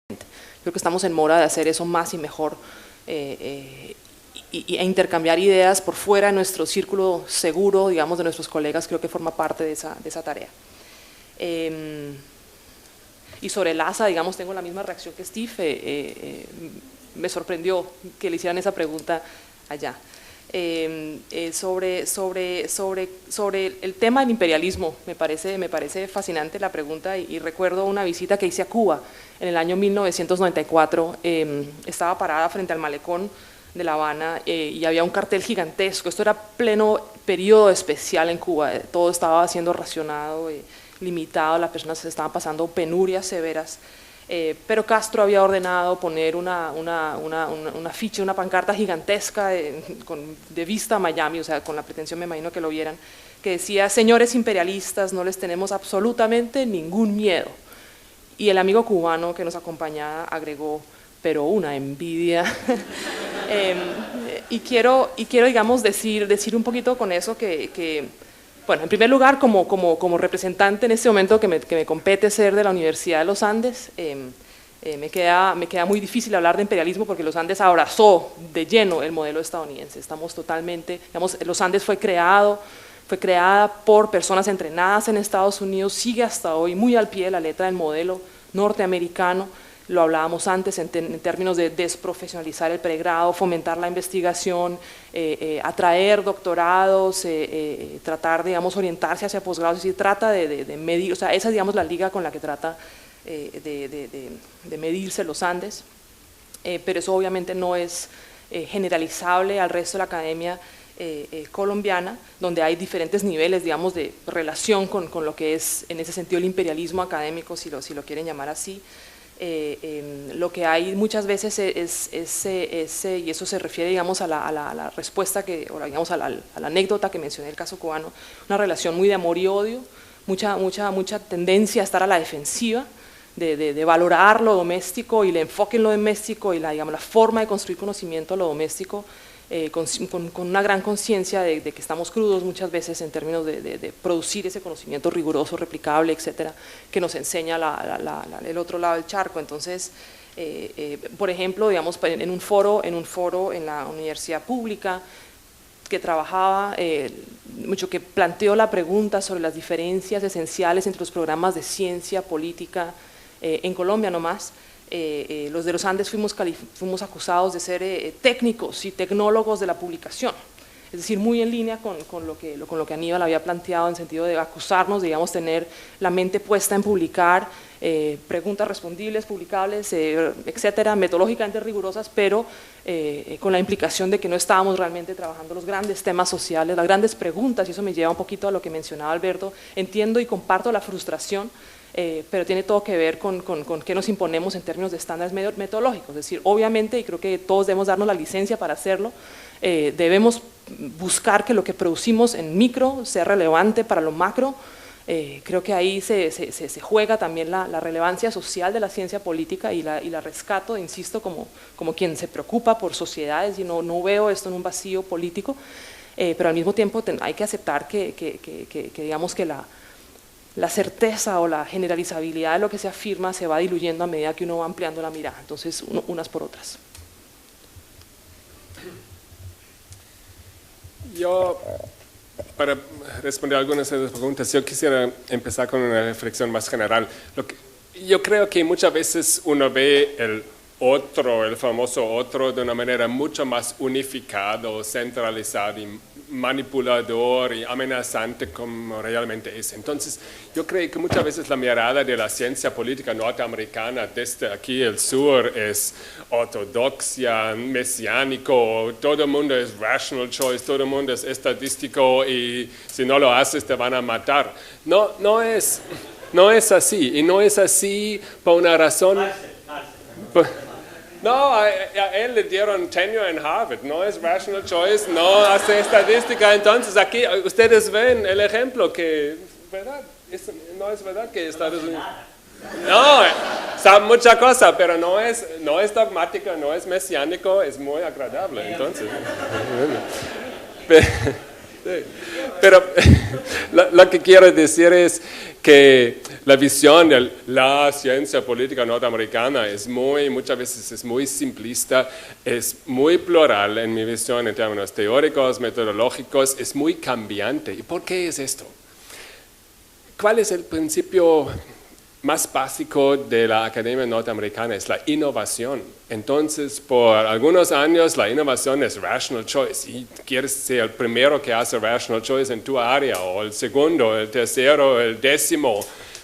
Creo que estamos en mora de hacer eso más y mejor e intercambiar ideas por fuera de nuestro círculo seguro, digamos, de nuestros colegas. Creo que forma parte de esa tarea. Y sobre el ASA, digamos, tengo la misma reacción que Steve. Me sorprendió que le hicieran esa pregunta allá. Sobre el tema del imperialismo, me parece fascinante la pregunta, y recuerdo una visita que hice a Cuba en el año 1994. Estaba parada frente al malecón de La Habana y había un cartel gigantesco. Esto era pleno periodo especial en Cuba, todo estaba siendo racionado, limitado, las personas se estaban pasando penurias severas. Pero Castro había ordenado poner una afiche, una pancarta gigantesca de vista a Miami, o sea, con la pretensión, me imagino, que lo vieran, que decía: señores imperialistas, no les tenemos absolutamente ningún miedo. Y el amigo cubano que nos acompañaba agregó: pero una envidia. Y quiero, digamos, decir un poquito con eso bueno, en primer lugar, como representante en este momento que me compete ser de la Universidad de los Andes, me queda muy difícil hablar de imperialismo porque los Andes abrazó de lleno el modelo estadounidense. Estamos totalmente, digamos, los Andes fue creada por personas entrenadas en Estados Unidos, sigue hasta hoy muy al pie de la letra del modelo norteamericano. Lo hablábamos antes en términos de desprofesionalizar el pregrado, fomentar la investigación, atraer doctorados, tratar, digamos, orientarse hacia posgrados, es decir, trata de medir, o sea, esa es, digamos, la liga con la que trata de medirse los Andes, pero eso obviamente no es generalizable al resto de la academia colombiana, donde hay diferentes niveles, digamos, de relación con lo que es, en ese sentido, el imperialismo académico, si lo quieren llamar así. Lo que hay muchas veces y eso se refiere, digamos, a la respuesta o digamos, a la anécdota que mencioné, el caso cubano, una relación muy de amor y odio, mucha tendencia a estar a la defensiva, de valorar lo doméstico y el enfoque en lo doméstico y digamos, la forma de construir conocimiento a lo doméstico, con una gran conciencia de que estamos crudos muchas veces en términos de producir ese conocimiento riguroso, replicable, etcétera, que nos enseña el otro lado del charco. Entonces, por ejemplo, digamos, en un foro en la universidad pública que trabajaba mucho, que planteó la pregunta sobre las diferencias esenciales entre los programas de ciencia política en Colombia nomás. Los de los Andes fuimos acusados de ser técnicos y tecnólogos de la publicación, es decir, muy en línea con lo que Aníbal había planteado, en sentido de acusarnos, digamos, tener la mente puesta en publicar, preguntas respondibles, publicables, etcétera, metodológicamente rigurosas, pero con la implicación de que no estábamos realmente trabajando los grandes temas sociales, las grandes preguntas, y eso me lleva un poquito a lo que mencionaba Alberto. Entiendo y comparto la frustración, pero tiene todo que ver con qué nos imponemos en términos de estándares metodológicos. Es decir, obviamente, y creo que todos debemos darnos la licencia para hacerlo, debemos buscar que lo que producimos en micro sea relevante para lo macro. Creo que ahí se juega también la relevancia social de la ciencia política, y la rescato, insisto, como quien se preocupa por sociedades, y no veo esto en un vacío político, pero al mismo tiempo hay que aceptar que digamos que la certeza o la generalizabilidad de lo que se afirma se va diluyendo a medida que uno va ampliando la mirada, entonces unas por otras. Yo, para responder a algunas de las preguntas, yo quisiera empezar con una reflexión más general. Yo creo que muchas veces uno ve el famoso otro, de una manera mucho más unificada, centralizada y manipulador y amenazante como realmente es. Entonces, yo creo que muchas veces la mirada de la ciencia política norteamericana desde aquí el sur es ortodoxia, mesiánico, todo el mundo es rational choice, todo el mundo es estadístico y si no lo haces te van a matar. No es así, y no es así por una razón. No, a él le dieron tenure en Harvard, no es rational choice, no hace estadística. Entonces aquí ustedes ven el ejemplo que, ¿verdad? No es verdad que Estados Unidos... No, sabe mucha cosa, pero no es dogmático, no es mesiánico, es muy agradable. Entonces, pero lo que quiero decir es que la visión de la ciencia política norteamericana muchas veces es muy simplista, es muy plural en mi visión en términos teóricos, metodológicos, es muy cambiante. ¿Y por qué es esto? ¿Cuál es el principio más básico de la academia norteamericana? Es la innovación. Entonces, por algunos años la innovación es rational choice, y quieres ser el primero que hace rational choice en tu área, o el segundo, el tercero, el décimo,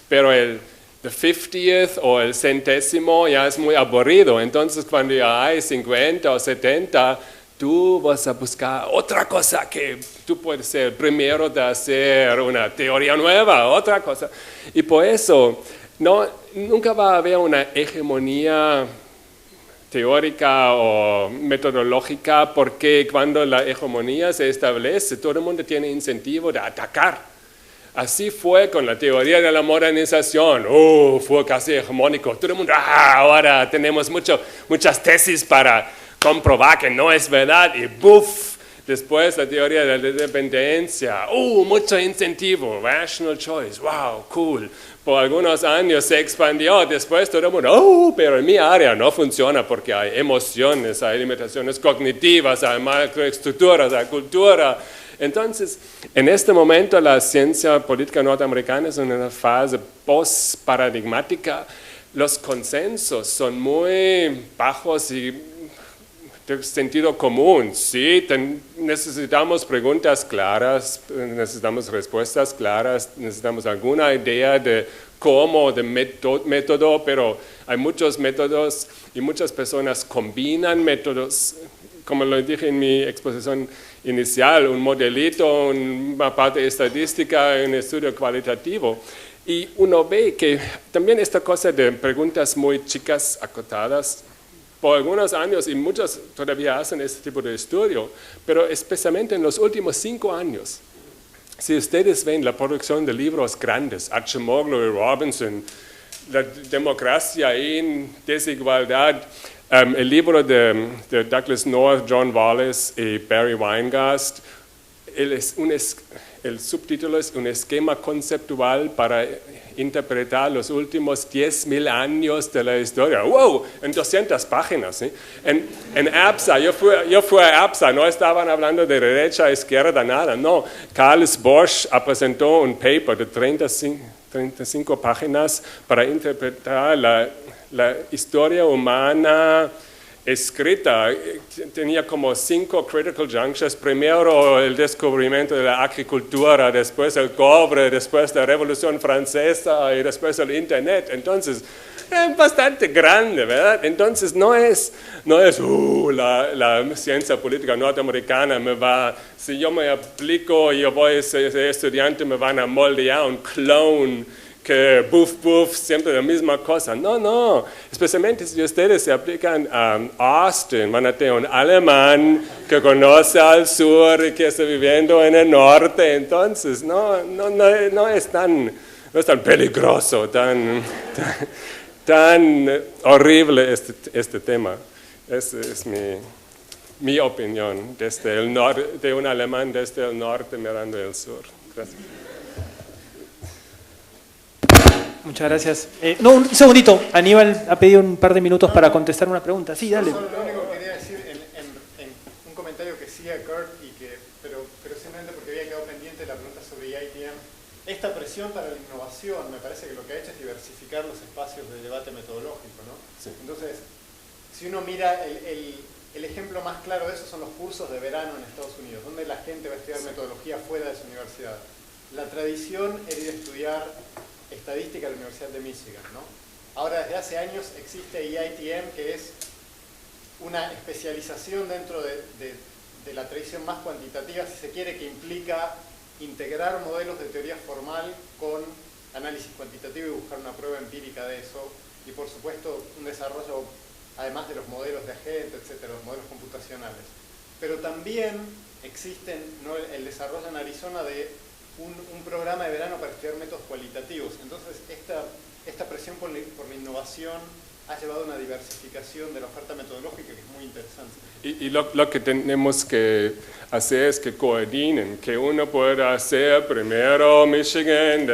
pero el 50th o el centésimo ya es muy aburrido. Entonces, cuando ya hay 50 o 70, tú vas a buscar otra cosa, que tú puedes ser el primero de hacer una teoría nueva, otra cosa. Y por eso nunca va a haber una hegemonía teórica o metodológica, porque cuando la hegemonía se establece, todo el mundo tiene incentivo de atacar. Así fue con la teoría de la modernización. Fue casi hegemónico. Todo el mundo, ahora tenemos muchas tesis para comprobar que no es verdad, y ¡buf! Después la teoría de la dependencia, mucho incentivo, rational choice, wow, cool. Por algunos años se expandió, después todo el mundo, pero en mi área no funciona porque hay emociones, hay limitaciones cognitivas, hay macroestructuras, hay cultura. Entonces, en este momento la ciencia política norteamericana es en una fase post-paradigmática. Los consensos son muy bajos y de sentido común. Sí, necesitamos preguntas claras, necesitamos respuestas claras, necesitamos alguna idea de cómo, de método, pero hay muchos métodos y muchas personas combinan métodos, como lo dije en mi exposición inicial, un modelito, una parte estadística, un estudio cualitativo. Y uno ve que también esta cosa de preguntas muy chicas, acotadas, por algunos años, y muchos todavía hacen este tipo de estudio, pero especialmente en los últimos 5 años. Si ustedes ven la producción de libros grandes, Acemoglu y Robinson, La democracia en desigualdad, el libro de Douglas North, John Wallace y Barry Weingast, el subtítulo es un esquema conceptual para interpretar los últimos 10.000 años de la historia. ¡Wow! En 200 páginas. ¿Sí? En APSA, yo fui a APSA, no estaban hablando de derecha, izquierda, nada. No, Carlos Bosch presentó un paper de 35 páginas para interpretar la historia humana escrita. Tenía como 5 critical junctures. Primero el descubrimiento de la agricultura, después el cobre, después la Revolución Francesa y después el Internet. Entonces, es bastante grande, ¿verdad? Entonces, no es la ciencia política norteamericana si yo me aplico y yo voy a ser estudiante, me van a moldear un clone que buf, siempre la misma cosa. No, especialmente si ustedes se aplican a Austin, van a tener un alemán que conoce al sur y que está viviendo en el norte. Entonces no es tan peligroso, tan horrible este tema. Esa es mi opinión desde el norte, de un alemán desde el norte mirando el sur. Gracias. Muchas gracias. Un segundito. Aníbal ha pedido un par de minutos para contestar una pregunta. Sí, dale. Lo único que quería decir en un comentario que sigue a Kurt, pero simplemente porque había quedado pendiente la pregunta sobre IITM. Esta presión para la innovación me parece que lo que ha hecho es diversificar los espacios de debate metodológico, ¿no? Sí. Entonces, si uno mira el ejemplo más claro de eso son los cursos de verano en Estados Unidos, donde la gente va a estudiar metodología fuera de su universidad. La tradición era ir a estudiar estadística de la Universidad de Michigan, ¿no? Ahora, desde hace años existe IITM, que es una especialización dentro de la tradición más cuantitativa, si se quiere, que implica integrar modelos de teoría formal con análisis cuantitativo y buscar una prueba empírica de eso, y por supuesto un desarrollo, además de los modelos de agente, etcétera, los modelos computacionales. Pero también existen, ¿no?, el desarrollo en Arizona de un programa de verano para estudiar métodos cualitativos. Entonces, esta presión por la innovación ha llevado a una diversificación de la oferta metodológica que es muy interesante. Y lo que tenemos que hacer es que coordinen, que uno pueda hacer primero Michigan,